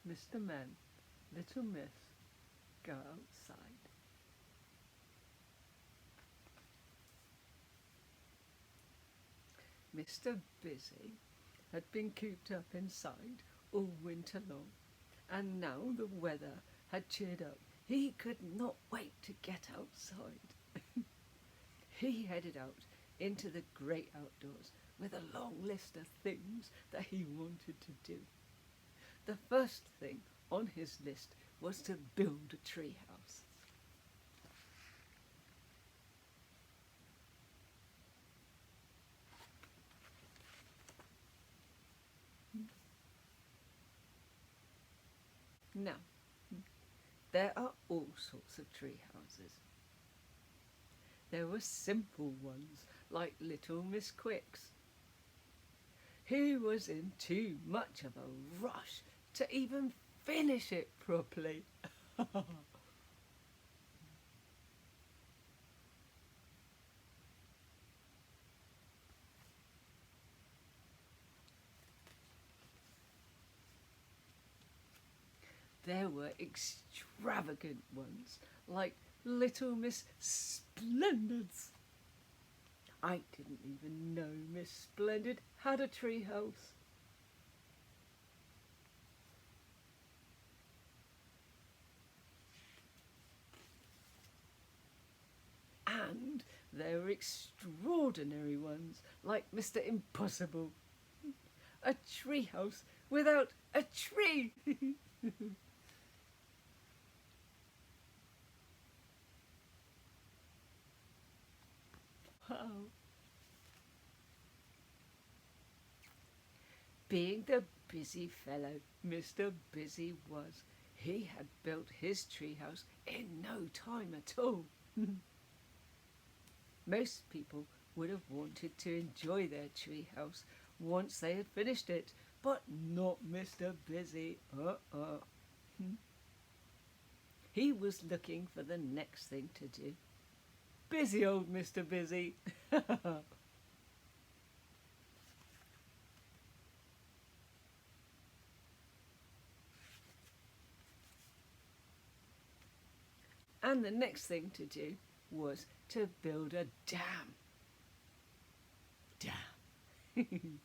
Mr. Man, Little Miss, go outside. Mr. Busy had been cooped up inside all winter long, and now the weather had cheered up. He could not wait to get outside. He headed out into the great outdoors with a long list of things that he wanted to do. The first thing on his list was to build a tree house. Now, there are all sorts of tree houses. There were simple ones like Little Miss Quick's. He was in too much of a rush to even finish it properly. There were extravagant ones like Little Miss Splendid's. I didn't even know Miss Splendid had a tree house. And there were extraordinary ones like Mr. Impossible. A tree house without a tree. Wow. Being the busy fellow Mr. Busy was, he had built his treehouse in no time at all. Most people would have wanted to enjoy their treehouse once they had finished it, but not Mr. Busy. He was looking for the next thing to do. Busy old Mr. Busy. And the next thing to do was to build a dam. Dam.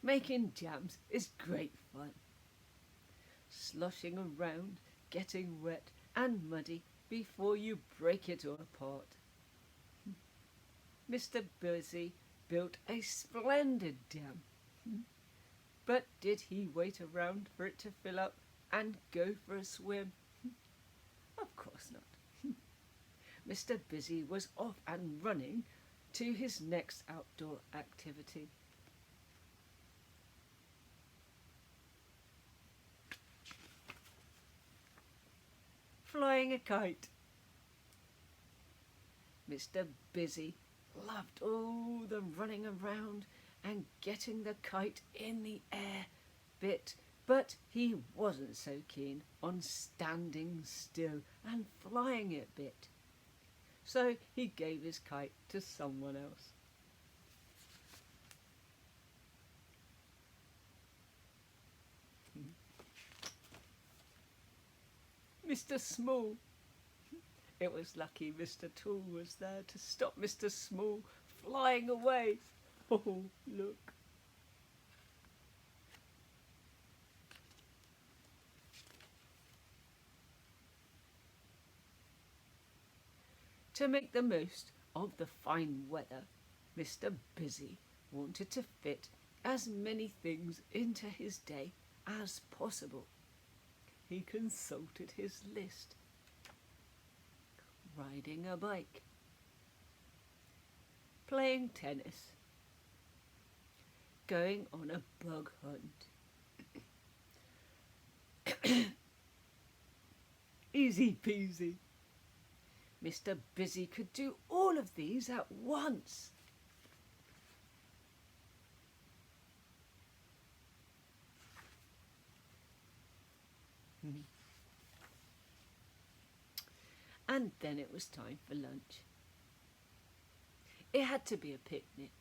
Making jams is great fun. Sloshing around, getting wet and muddy before you break it all apart. Mr. Busy built a splendid dam. But did he wait around for it to fill up and go for a swim? Of course not. Mr. Busy was off and running to his next outdoor activity. Flying a kite. Mr. Busy loved all the running around and getting the kite in the air bit, but he wasn't so keen on standing still and flying it bit. So he gave his kite to someone else. Mr. Small. It was lucky Mr. Tall was there to stop Mr. Small flying away. Oh, look. To make the most of the fine weather, Mr. Busy wanted to fit as many things into his day as possible. He consulted his list. Riding a bike, playing tennis, going on a bug hunt. Easy peasy. Mr. Busy could do all of these at once. And then it was time for lunch. It had to be a picnic.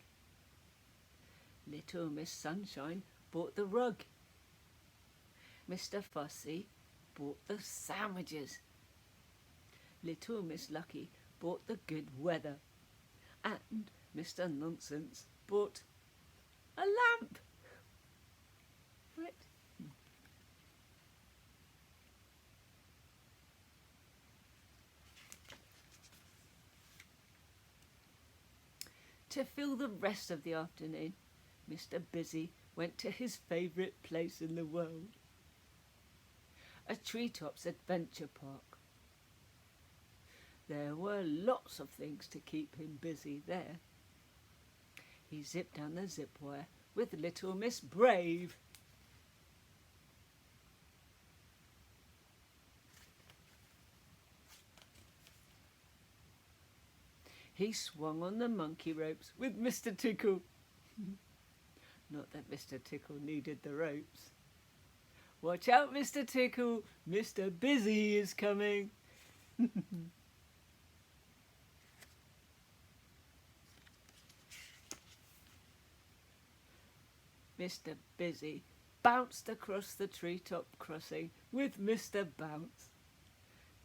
Little Miss Sunshine bought the rug. Mr. Fussy bought the sandwiches. Little Miss Lucky bought the good weather. And Mr. Nonsense bought a lamp. Right. To fill the rest of the afternoon, Mr. Busy went to his favourite place in the world, a Treetops Adventure Park. There were lots of things to keep him busy there. He zipped down the zip wire with little Miss Brave. He swung on the monkey ropes with Mr. Tickle. Not that Mr. Tickle needed the ropes. Watch out, Mr. Tickle, Mr. Busy is coming. Mr. Busy bounced across the treetop crossing with Mr. Bounce.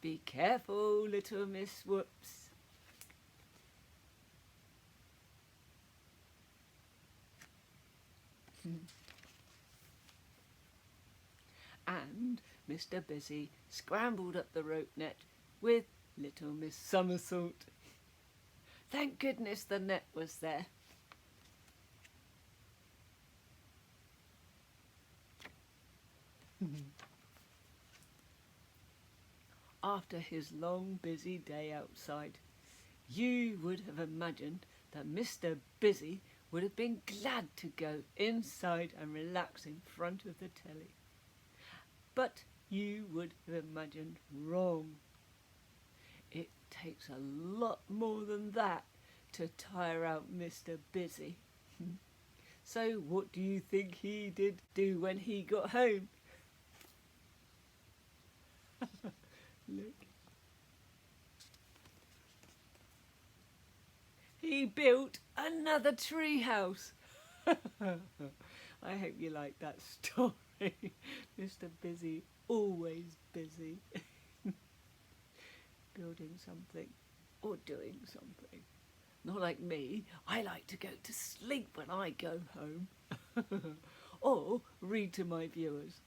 Be careful, little Miss Whoops. And Mr. Busy scrambled up the rope net with little Miss Somersault. Thank goodness the net was there. After his long, busy day outside, you would have imagined that Mr. Busy would have been glad to go inside and relax in front of the telly. But you would have imagined wrong. It takes a lot more than that to tire out Mr. Busy. So what do you think he did do when he got home? Look. He built another tree house. I hope you like that story. Mr. Busy, always busy. Building something or doing something. Not like me, I like to go to sleep when I go home. Or read to my viewers.